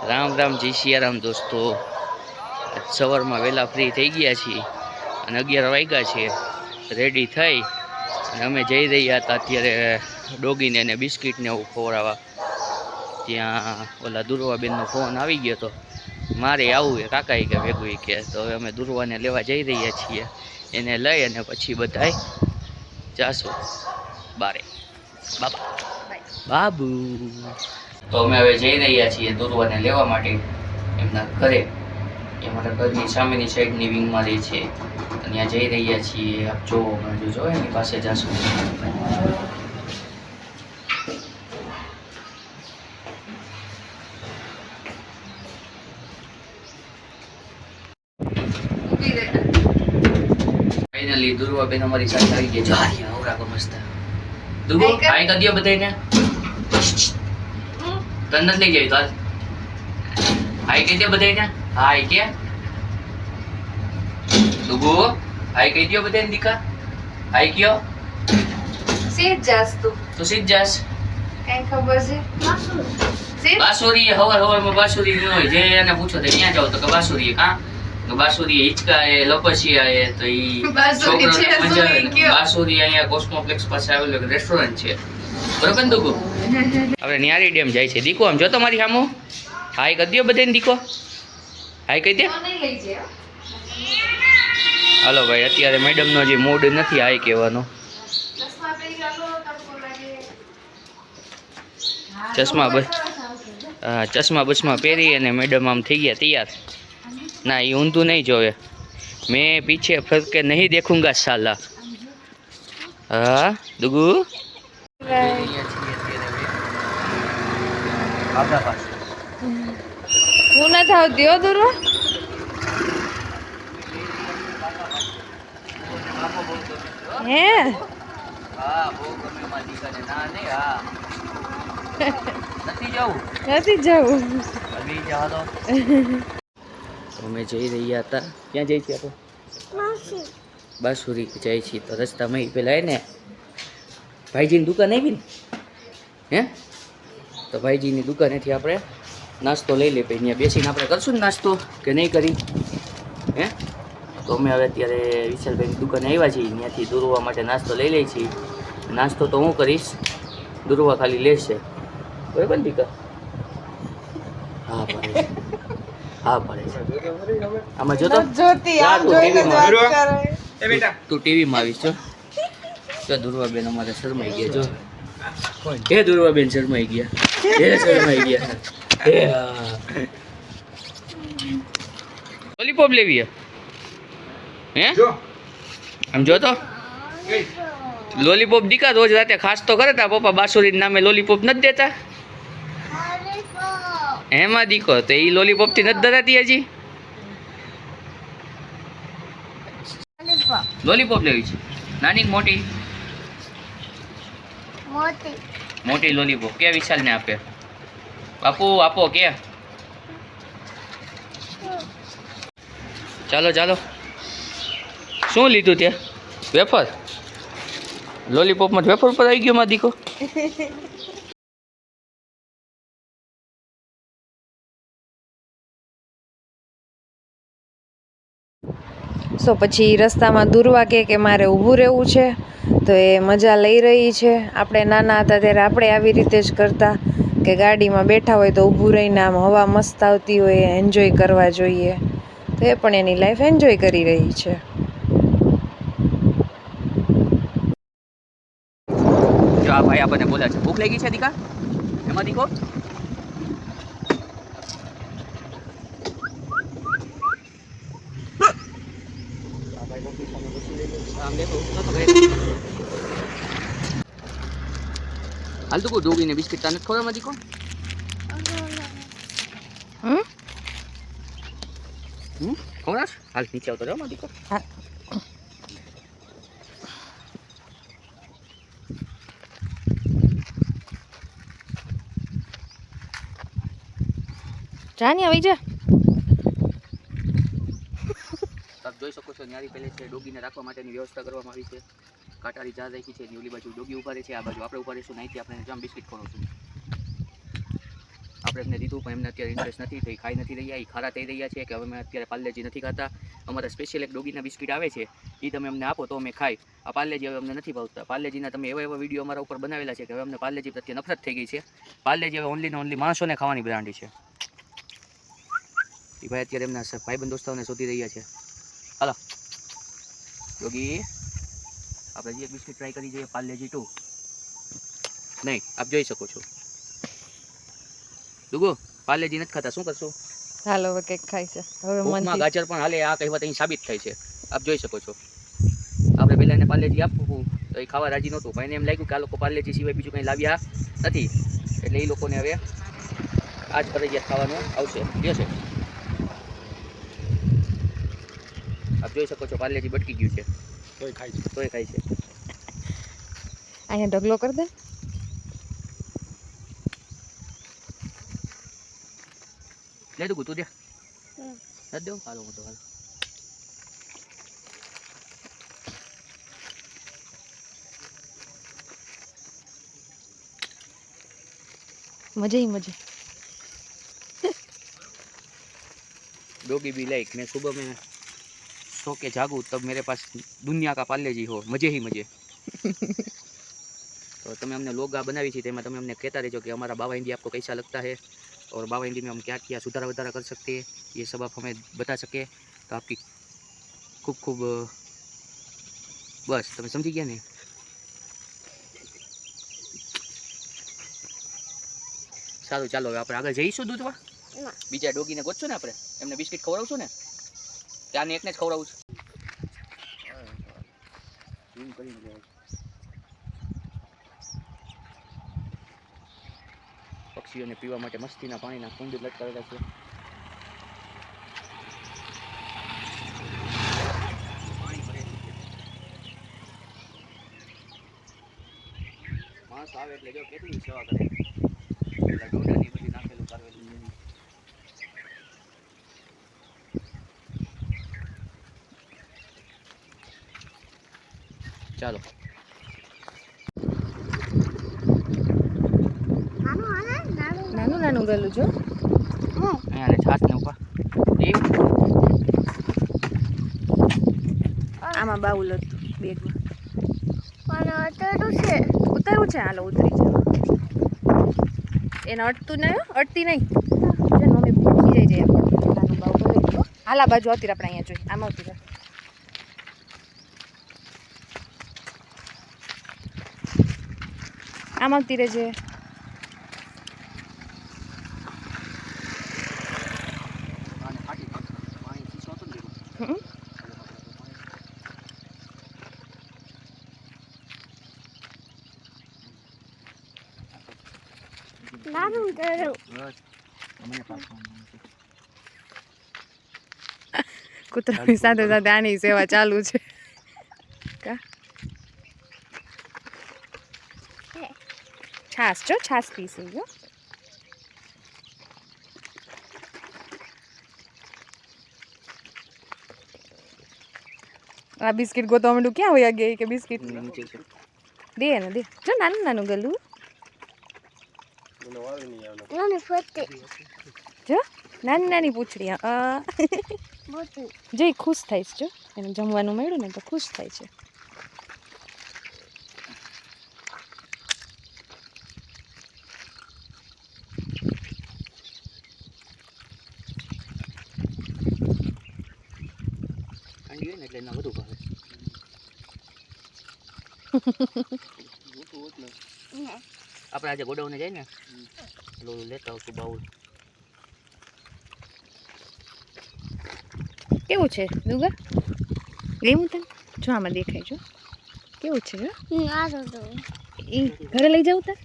રામ રામ જય સિયારામ દોસ્તો. સવારમાં વહેલા ફ્રી થઈ ગયા છીએ અને 11 વાગ્યા છે. રેડી થઈ અને અમે જઈ રહ્યા હતા અત્યારે ડોગીને અને બિસ્કિટને એવું ખવડાવવા. ત્યાં ઓલા દુર્વાબેનનો ફોન આવી ગયો હતો, મારે આવું એ કાકા કે ભેગું કે. તો હવે અમે દુર્વાને લેવા જઈ રહ્યા છીએ. એને લઈ અને પછી બધાય જાશું બારે. બાબા બાબુ. તો અમે હવે જઈ રહ્યા છીએ દુર્વાને લેવા માટે એમના ઘરે. એ અમારા ઘરની સામેની સાઈડની વિંગમાં રહે છે. ત્યાં જઈ રહ્યા છીએ. આપ જો એની પાસે જાશું. ફાઇનલી દુર્વાબેન અમારી સાથે આવી ગયા. જો આવરા કો મસ્ત દુગો હાય કરી દો બધાને. તન નથી લઈ જાય તો હાય કહી દે બધાને. હાય કે દુગો હાય કહી દો બધાને. દીકા હાય કયો. સીધ જાસ તું તો સીધ જાસ. કઈ ખબર છે બાસુરી હવાર બાસુરી ન હોય. જે એને પૂછો તો ક્યાં જાવ તો કે બાસુરી. કાં તો બાસુરી હિચકા એ લપસિયા એ તો ઈ બાસુરી છે મજા આવે. બાસુરી અહીંયા કોસ્મોપ્લેક્સ પાસે આવેલું એક રેસ્ટોરન્ટ છે, બરોબર ને દુગુ? આપણે ન્યારી ડેમ જાય છે. દીકો આમ જો તમારી સામુ હાય કરી દો બધાને. દીકો હાય કહી દે. હાલો ભાઈ, અત્યારે મેડમનો જે મૂડ નથી હાય કહેવાનો. ચશ્મા બસમાં પહેરી અને મેડમ આમ થઈ ગયા તૈયાર. ના એ ઊંધું નહીં જોવે. મેં પીછે ફર કે નહીં દેખુંગા સાલા. હા દુગુ હું નથી આવતી હો દુર્વા. હે હા બહુ ગમે માં દીકાને. ના નહીં હા નથી જવું. અભી જવા દો. અમે જઈ રહ્યા હતા. ક્યાં જઈ છીએ આપણે? બાસુરી જાય છીએ. તો રસ્તામાં પેલા ને ભાઈજીની દુકાન આવી ને, હે તો ભાઈજીની દુકાનેથી આપણે નાસ્તો લઈ લે. પછી ત્યાં બેસીને આપણે કરશું ને નાસ્તો કે નહીં કરી? હે તો અમે હવે અત્યારે વિશાલભાઈની દુકાને આવ્યા છીએ. ત્યાંથી દુર્વા માટે નાસ્તો લઈ લઈએ છીએ. નાસ્તો તો હું કરીશ, દુર્વા ખાલી લેશે. બરાબર ને દીકા? હા પડે છે, હા પડે છે. આમાં જોતો તું ટીવીમાં આવીશ. જો દુર્વાબેન અમારે શરમાઈ ગયા. જો હે દુર્વાબેન શરમાઈ ગયા. હે શરમાઈ ગયા. હે લોલીપોપ લેવી હે? આમ જોતો લોલીપોપ દીકા રોજ રાતે ખાસ તો કરે. તા પપ્પા બાસુરી નામે લોલીપોપ નથી દેતા એમાં દીકો. તો એ લોલીપોપ થી નથી ધરાતી હજી. લોલીપોપ લેવી છે? નાની મોટી? મોટી લોલીપોપ કે વિશાલ ને આપે? બાપુ આપો કે? ચાલો ચાલો. શું લીધું ત્યાં? વેફર? લોલીપોપમાં વેફર પર આવી ગયો માં દીકો. સો પછી રસ્તામાં દુર્વા કે મારે ઊભું રહેવું છે. તો એ મજા લઈ રહી છે. આપણે નાના હતા ત્યારે આપણે આવી રીતે જ કરતા કે ગાડીમાં બેઠા હોય તો ઊભું રહીને આમ હવા મસ્ત આવતી હોય એન્જોય કરવા જોઈએ. તો એ પણ એની લાઈફ એન્જોય કરી રહી છે. જો આ ભાઈ આપણને બોલે છે ભૂખ લાગી છે દીકા. એમાં દીકો હાલ તો ડોગીને બિસ્કિટ તાને ખવડાવવા દીકો. ખવડાવ હાલ નીચે આવતો જાવ માં દીકો. જાની આવી જા. આપ જોઈ શકો છો ન્યારી પહેલે છે ડોગીને રાખવા માટેની વ્યવસ્થા કરવામાં આવી છે. કાટારી જા રાખી છે. ઓલી બાજુ ડોગી ઉભા રહે છે, આ બાજુ આપણે ઉભા રહીશું. અહીંથી આપણે જામ બિસ્કિટ ખવડાવશું. આપણે એમને દીધું પણ એમને અત્યારે ઇન્ટરેસ્ટ નથી, તો એ ખાઈ નથી રહ્યા, એ ખારા થઈ રહ્યા છે કે હવે અમે અત્યારે પાર્લેજી નથી ખાતા. અમારા સ્પેશિયલ એક ડોગીના બિસ્કિટ આવે છે, એ તમે અમને આપો તો અમે ખાઈ. આ પાર્લેજી હવે અમને નથી ભાવતા. પાર્લેજીના તમે એવા વિડીયો અમારા ઉપર બનાવેલા છે કે હવે અમને પાર્લેજી પ્રત્યે નફરત થઈ ગઈ છે. પાર્લેજી હવે ઓનલી ને ઓનલી માણસોને ખાવાની બ્રાન્ડ છે. એ ભાઈ અત્યારે એમના ભાઈબંધ દોસ્તાઓને શોધી રહ્યા છે. હાલો ડોગી, આપણે જે બિસ્કિટ ટ્રાય કરી જોઈએ પાર્લેજી 2 નહીં, આપ જોઈ શકો છો. ડુગુ પાર્લેજી નથી ખાતા, શું કરશું? હાલો હવે કેક ખાય છે. હવે ભૂખમાં ગાજર પણ હાલે, આ કહેવત અહીં સાબિત થાય છે. આપ જોઈ શકો છો. આપણે પહેલાં એને પાર્લેજી આપવું તો એ ખાવા રાજી નહોતું, ભાઈને એમ લાગ્યું કે આ લોકો પાર્લેજી સિવાય બીજું કંઈ લાવ્યા નથી, એટલે એ લોકોને હવે આ જ ફરજિયાત ખાવાનું આવશે. છે આપ જોઈ શકો છો પાર્લેજી બટકી ગયું છે, તોય ખાય છે. અહીંયા ઢગલો કરી દે. લે દુગુ તું દે. નથી દેવું, હાલો હું તો હાલ. मजे ही मजे. डॉगी भी लाइक मैं सुबह में सो के जागूँ तब मेरे पास दुनिया का पार्लेजी हो, मजे ही मजे. तो तुम्हें हमने लोग बनावी थी, तेमा तुम्हें हमने कहता रहो कि हमारा बाबा हिंदी आपको कैसा लगता है और बाबा हिंदी में हम क्या क्या सुधारा वधारा कर सकते हैं, ये सब आप हमें बता सके तो आपकी खूब खूब बस તમે સમજી ગયા ને. સારું ચાલો હવે આપણે આગળ જઈશું દૂધવા. બીજા ડોગીને ગોતશું ને, આપણે એમને બિસ્કિટ ખવડાવશું ને, ત્યાંને એકને જ ખવડાવું છું. પક્ષીઓને પીવા માટે મસ્તીના પાણીના કુંડ લટકાવેલા છે. માણસ આવે એટલે જો કેટલી સેવા કરે, ડોડાની બધી નાખેલું કરેલું. ચાલો નાનું નાનું ગલું જો અહીંયા છાસ ને ઉપર આમાં બાઉલ હતું બેગમાં. ઉતરવું છે. ઉતરવું છે, હાલો ઉતરી જાવ. એને અટતું નહીં, અટતી નહીં. જો મમ્મી પૂછી જાય નાનું બાઉલ ભરે. હાલા બાજુ આવતી આપણે અહીંયા જોઈએ, આમ આવતી રહે. આમ આવતી રહેજે. નાનું કરું. કૂતરાની સાથે સાથે આની સેવા ચાલુ છે. કા છાસ જો, છાસ પીશે જો. આ બિસ્કિટ ગોતવા માંડું, ક્યાં હોય ગયા કે બિસ્કિટ દે ને દે. જો નાનું નાનું ગલું નાની ફોટી. જો નાની નાની પૂંછડી. જો એ ખુશ થાય છે, જો એને જમવાનું મળ્યું ને તો ખુશ થાય છે. ઠંડી હોય ને એટલે એના વધુ ભાવે. આપણે આજે ગોડાઉને જાય ને એટલે લેતા આવશું બાઉલ. કેવું છે દુગા? ગયું તને? જો આમાં દેખાય જો કેવું છે. જો એ ઘરે લઈ જવું તાર?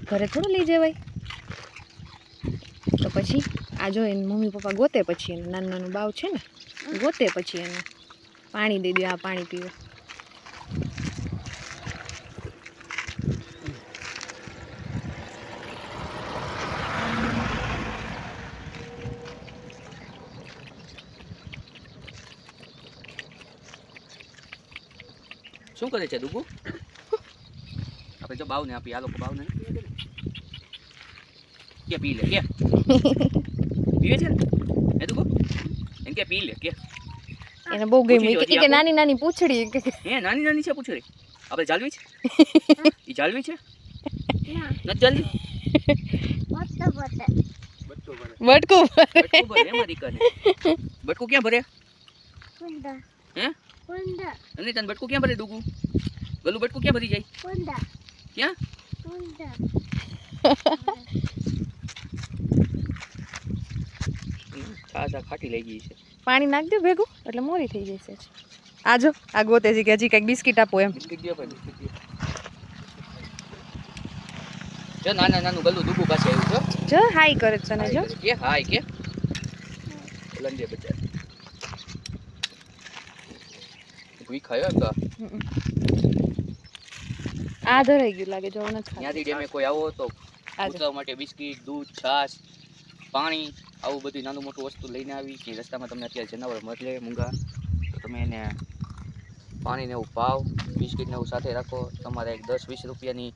ઘરે થોડું લઈ જવાય. તો પછી આ જો એને મમ્મી પપ્પા ગોતે, પછી એને નાનું નાનું બાવ છે ને ગોતે, પછી એને પાણી દઈ દે. આ પાણી પીવે. શું કરે છે દુગુ? આપણે જો બાવને આપી, આ લોકો બાવને નથી. કે પી લે કે પીવે છે ને એ તું એમ કે પી લે કે એને બહુ ગમી પૂછી કે નાની નાની પૂંછડી કે હે નાની નાની છે પૂછડી આપણે જાળવી છે ઈ જાળવી છે ના નથી જાળવી પોતે પોતે બટકું બટકું ભરે એમાં દીકરાને બટકું ક્યાં ભરે કુંડા હે કુંડા અને તને બટકું ક્યાં ભરે ડૂગું ગલું બટકું ક્યાં ભરી જાય કુંડા ક્યાં કુંડા છાછા ખાટી લઈ ગઈ છે પાણી નાખ દે ભેગું એટલે મોરી થઈ જશે આજો આ ગોતે છે કે હજી કંઈક બિસ્કિટ આપો એમ બિસ્કિટ દે ભાઈ બિસ્કિટ દે જો નાના નાનું ગલું ડૂગું પાસે આવ્યું છે જો હાઈ કરે છે તને જો કે હાય કે લંજે બચ્ચા ભૂઈ ખાયો કા આ ધરાઈ ગયું લાગે જો નથી ત્યાંથી ડેમે કોઈ આવો તો આજો ઉતરવા માટે બિસ્કિટ દૂધ છાશ પાણી આવું બધું નાનું મોટું વસ્તુ લઈને આવી કે રસ્તામાં તમને અત્યારે જનાવર મળે મૂંગા તો તમે એને પાણીને એવું પાવ બિસ્કિટને એવું સાથે રાખો તમારે 10-20 રૂપિયાની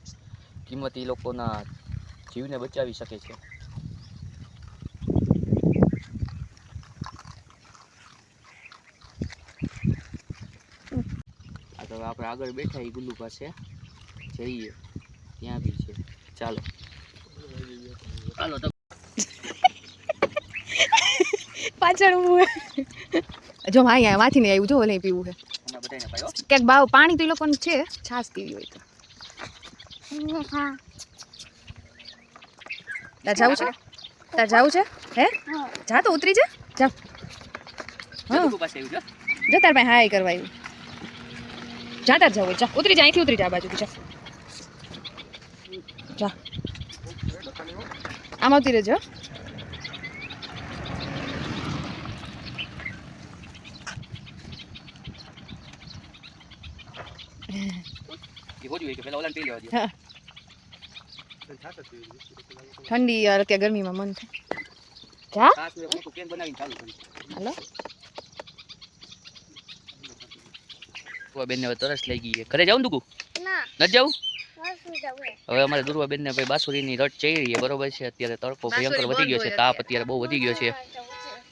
કિંમત એ લોકોના જીવને બચાવી શકે છે આ તો આપણે આગળ બેઠા એ ગુલ્લુ પાસે જઈએ ત્યાં બી છે ચાલો ચાલો તો પાછળ ઊભું જો અહીંયા વાંચી ને આવ્યું જો ઓલે પીવું છે હમણાં બધાને પાયો ક્યાંક બાવ પાણી તો એ લોકોને છે છાશ પીવી હોય તો હા તાર જાવું છે તાર જાવું છે હે હા જા તો ઉતરી જા જા હા ગુલ્લુ પાસે આવ્યું છે જા તાર પાસે હાય કરવા આવ્યું જા તાર જાવું હોય, જા ઉતરી જા અહીંથી ઉતરી જા આ બાજુથી જા જા આમ આવતી રહેજો એ હોજું કે પેલા ઓલાને પી લેવા દો હા ઠંડી યાર અત્યારે ગરમીમાં મન થાય જા છાશ ને મોટું કેન બનાવીને ચાલુ કરી હાલો બેન ને તરસ લઈ ગઈ છે ઘરે જાવ દુકુ ના નથી જાવ વાસુ જવે હવે અમારે દુર્વાબેન ને ભાઈ બાસુરીની રટ ચઈ રહી છે બરોબર છે અત્યારે તડકો ભયંકર વધી ગયો છે તાપ અત્યારે બહુ વધી ગયો છે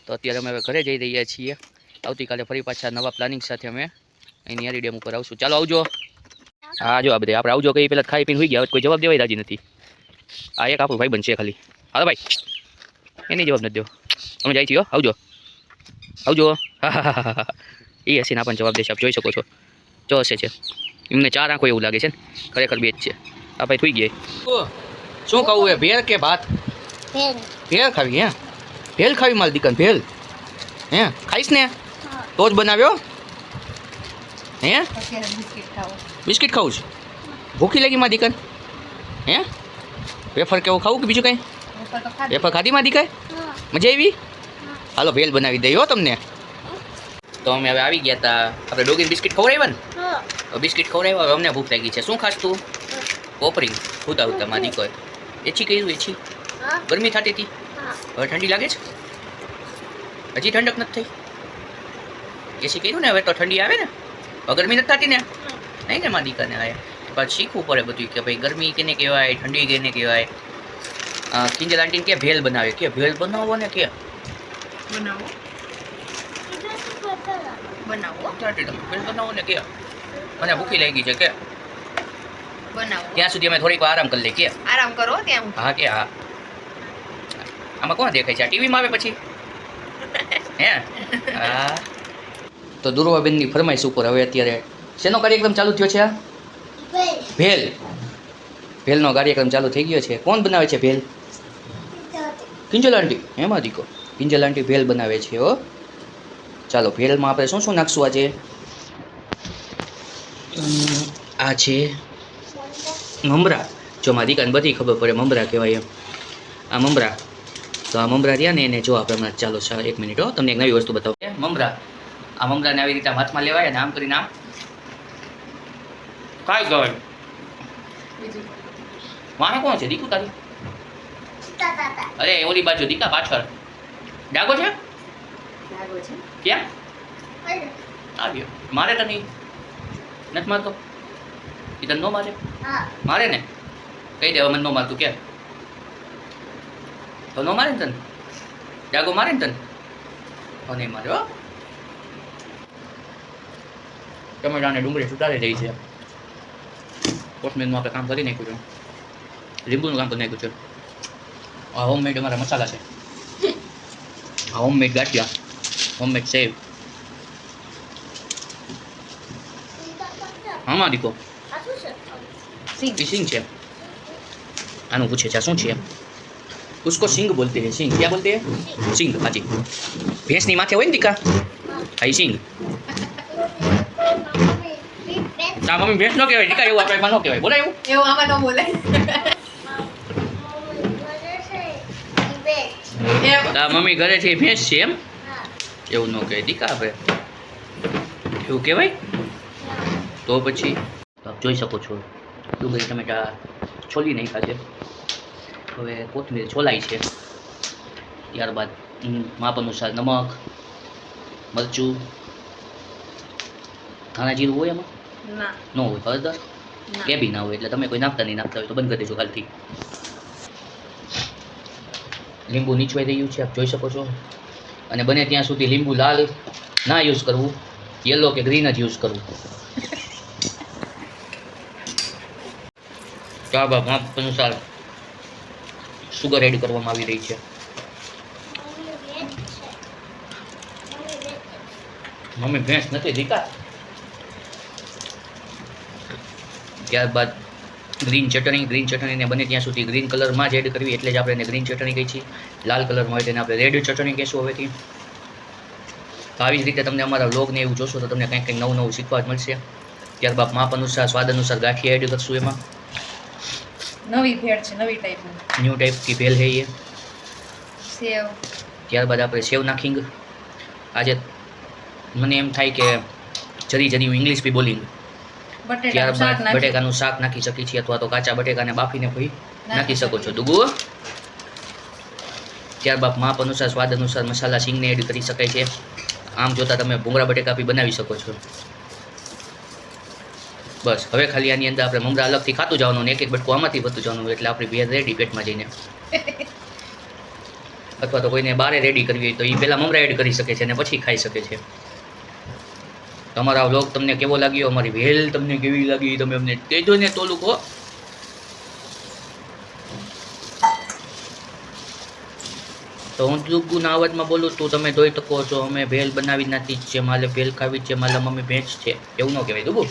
તો અત્યારે અમે હવે ઘરે જઈ રહ્યા છીએ આવતીકાલે ફરી પાછા નવા પ્લાનિંગ સાથે અમે અહીં નિયારી ડેમ ઉપર આવશું ચાલો આવજો હા જો આ બધે આપણે આવજો કઈ પેલા ખાઈ પીને હોઈ ગયા કોઈ જવાબ દેવાય રાજી નથી આ એક આપણું ભાઈ બનશે ખાલી હાલો ભાઈ એની જવાબ નથી દેવો અમે જાય છીએ આવજો આવજો હા એ હસીને આપણને જવાબ દેશે આપ જોઈ શકો છો જો હશે છે એમને 4 આંખો એવું લાગે છે ને ખરેખર બે જ છે આ ભાઈ થઈ ગયા શું કહું એ ભેળ કે ભાત પેન ભેળ ખાવી હે ભેળ ખાવી મારી દીકન ભેળ હે ખાઈશ ને તો જ બનાવ્યો હે બિસ્કિટ ખાવું છે ભૂખી લાગી મારી દીકન હે વેફર કેવું ખાવું કે બીજું કંઈ વેફર ખાધી મારી દીકન મજા આવી હાલો ભેળ બનાવી દઈ હો તમને તો અમે હવે આવી ગયા હતા આપણે ડોગીને બિસ્કિટ ખવડાવ્યા ને હા બિસ્કિટ ખવડાવ્યા હવે અમને ભૂખ લાગી છે શું ખાસ તું કોપરી ઉતા ઉતા મારી દીકર એછી કર્યું એછી હા ગરમી થતી હતી હા હવે ઠંડી લાગે છે હજી ઠંડક નથી થઈ એસી કર્યું ને હવે તો ઠંડી આવે ને હવે ગરમી નથી થતી ને નહીં ને મારી દીકરાને આવે પાછું શીખવું પડે બધું કે ભાઈ ગરમી કેને કહેવાય ઠંડી કેને કહેવાય કિંજલ આંટીને કે ભેળ બનાવે કે ભેળ બનાવો ને કે બનાવો બનાવો ભેળ બનાવો ને કે મને ભૂખી લાગી છે કે બનાવો ત્યાં સુધી અમે થોડીક વાર આરામ કરી લઈએ કે આરામ કરો ત્યાં હા કે હા આમાં કોણ દેખાય છે આ ટીવીમાં આવે પછી હે હા તો દુર્વાબેનની ફરમાઈશ ઉપર હવે અત્યારે શેનો કાર્યક્રમ ચાલુ થયો છે આ ભેલ ભેલનો કાર્યક્રમ ચાલુ થઈ ગયો છે કોણ બનાવે છે ભેલ કિંજલ આંટી એમાં દીકો કિંજલ આંટી ભેલ બનાવે છે હો ચાલો ભેલમાં આપણે શું શું નાખશું આજે આ છે મમરા જો મારી દીકાને બધી ખબર પડે મમરા કહેવાય એમ આ મમરા તો આ મમરા રહ્યા ને એને જો આપણે હમણાં ચાલો 1 મિનિટ હો તમને એક નવી વસ્તુ બતાવું મમરા આ મમરાને આવી રીતે હાથમાં લેવાય અને આમ કરીને આમ કાંઈ કહેવાય વાને કોણ છે દીકુ તારી અરે ઓલી બાજુ દીકા પાછળ ડાગો છે ક્યાં આવ્યો મારે તો નહીં નથી મારતો એ તને ન મારે હા મારે ને કહી દેવા મને ન મારતું કે તો ન મારે ને તને ડાગો મારે ને તને તો નહીં મારે હો ટમેટાને ડુંગળી સુધારી દઈ છે કોથમીરનું આપણે કામ કરી નાખ્યું છે લીંબુનું કામ કરી નાખ્યું છે આ હોમમેડ અમારા મસાલા છે આ હોમમેડ ગાંઠિયા હોમમેડ સેવ હા દીકો આ શું છે ये सिंग है आनु पूछे क्या શું છે उसको सिंग बोलते हैं सिंग क्या बोलते हैं सिंग हाँ जी भैंस ની માથે હોય ને દીકા આ સિંગ તા મમ્મી ભેંસ નો કહેવાય દીકા એવું આપણે માં નો કહેવાય બોલે એવું એવું આમાં ન બોલે તા મમ્મી ઘરે થી ભેંસ છે એમ એવું નો કહે દીકા આપણે એવું કહેવાય તો પછી આપ જોઈ શકો છો ડુંગળી ટમેટા છોલી નાખ્યા છે હવે કોથમીર છોલાઈ છે ત્યારબાદ માપ અનુસાર નમક મરચું ધાણા જીરું હોય એમાં ના ન હોય હળદર એ બી ના હોય એટલે તમે કોઈ નાખતા નહીં નાખતા હોય તો બંધ કરી દેજો કાલથી લીંબુ નીચવાઈ રહ્યું છે આપ જોઈ શકો છો અને બને ત્યાં સુધી લીંબુ લાલ ના યુઝ કરવું યલો કે ગ્રીન જ યુઝ કરવું ત્યારબાદ માપ અનુસાર સુગર એડ કરવામાં આવી રહી છે મમ્મી ભેંસ નથી દીકા ત્યારબાદ ગ્રીન ચટણીને બને ત્યાં સુધી ગ્રીન કલરમાં જ એડ કરવી એટલે જ આપણે એને ગ્રીન ચટણી કહી છીએ લાલ કલરમાં હોય તેને આપણે રેડ ચટણી કહીશું હવેથી તો આવી જ રીતે તમને અમારા વ્લોગને એવું જોશો તો તમને કંઈક નવું નવું શીખવા જ મળશે ત્યારબાદ માપ અનુસાર સ્વાદ અનુસાર ગાંઠિયા એડ કરશું એમાં નવી ભેળ છે નવી ટાઈપની ન્યૂ ટાઈપ की भेल है ये સેવ ત્યારબાદ આપણે સેવ નાખીંગ આજે મને એમ થાય કે જરી જરી હું ઇંગ્લિશ બી બોલિંગ ત્યારબાદ બટેકાનું શાક નાખી શકી છીએ અથવા તો કાચા બટેકાને બાફીને પછી નાખી શકો છો દુગુ ત્યારબાદ માપ અનુસાર સ્વાદ અનુસાર મસાલા સિંગને એડ કરી શકાય છે આમ જોતાં તમે ભૂંગળા બટેકા બી બનાવી શકો છો બસ હવે ખાલી આની અંદર આપણે મમરા અલગથી ખાતું જવાનું ને એક એક બટકું આમાંથી વધતું જવાનું એટલે આપણી ભેળ રેડી પેટમાં જઈને અથવા તો કોઈને બારે રેડી કરવી હોય તો એ પહેલાં મમરા એડ કરી શકે છે અને પછી ખાઈ શકે છે તમારા વ્લોગ તમને કેવો લાગ્યો અમારી ભેળ તમને કેવી લાગી તમે અમને કહેજો ને તોલું કહો તો હું દુગુના અવાજમાં બોલું તો તમે જોઈ શકો છો અમે ભેળ બનાવી નાખી છે મારે ભેળ ખાવી છે મારે મમ્મી ભેંસ છે એવું ન કહેવાય દુગુ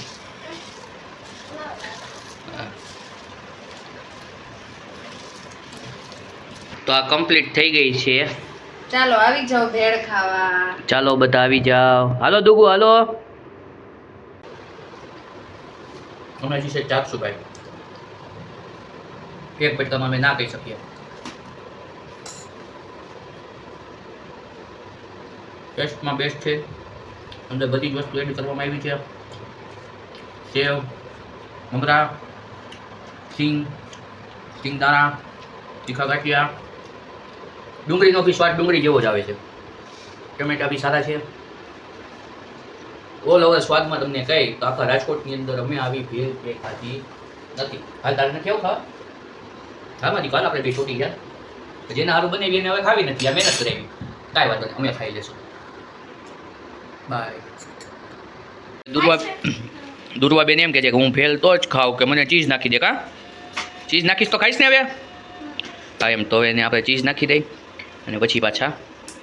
તો આ કમ્પ્લીટ થઈ ગઈ છે ચાલો આવી જાઓ ભેળ ખાવા ચાલો બધા આવી જાઓ હાલો દુગુ હાલો અમે હજી છે ચાપશું ભાઈ એક બટકામાં અમે ના કહી શકીએ ટેસ્ટમાં બેસ્ટ છે અંદર બધી જ વસ્તુ એડ કરવામાં આવી છે સેવ મમરા સિંગ દાણા તીખા ગાંઠિયા ડુંગળીનો બી સ્વાદ ડુંગળી જેવો જ આવે છે ટમેટા બી સારા છે ઓલ ઓવર સ્વાદમાં તમને કહી તો આખા રાજકોટની અંદર અમે આવી ભેળ કે ખાધી નથી હાલ તારે નથી આવું ખાવા હા મારી કાલ આપણે બે છોટી ગયા જેને સારું બનાવી એને હવે ખાવી નથી આ મહેનત કરાવી કાંઈ વાંધો નહીં અમે ખાઈ લેશું બાય દુર્વા બેન એમ કહે છે કે હું ભેળ તો જ ખાઉં કે મને ચીઝ નાખી દે કા ચીઝ નાખીશ તો ખાઈશ ને હવે હા એમ તો એને આપણે ચીઝ નાખી દઈ અને પછી પાછા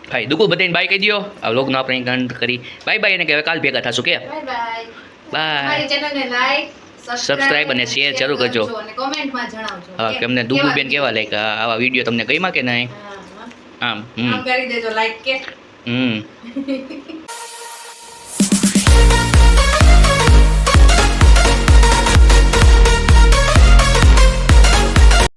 ખાઈ દુકુ બધાને બાય કહી દો આ વ્લોગનો આપણે ગંધ કરી બાય બાય એને કહેવાય કાલ ભેગા થશું કે બાય બાય બાય મારી ચેનલને લાઈક સબસ્ક્રાઇબ અને શેર જરૂર કરજો અને કોમેન્ટમાં જણાવજો હા કે અમને દુગુ બેન કેવા લાગ્યા આવા વિડીયો તમને ગમ્યા કે નહીં આમ આમ કરી દેજો લાઈક કે હમ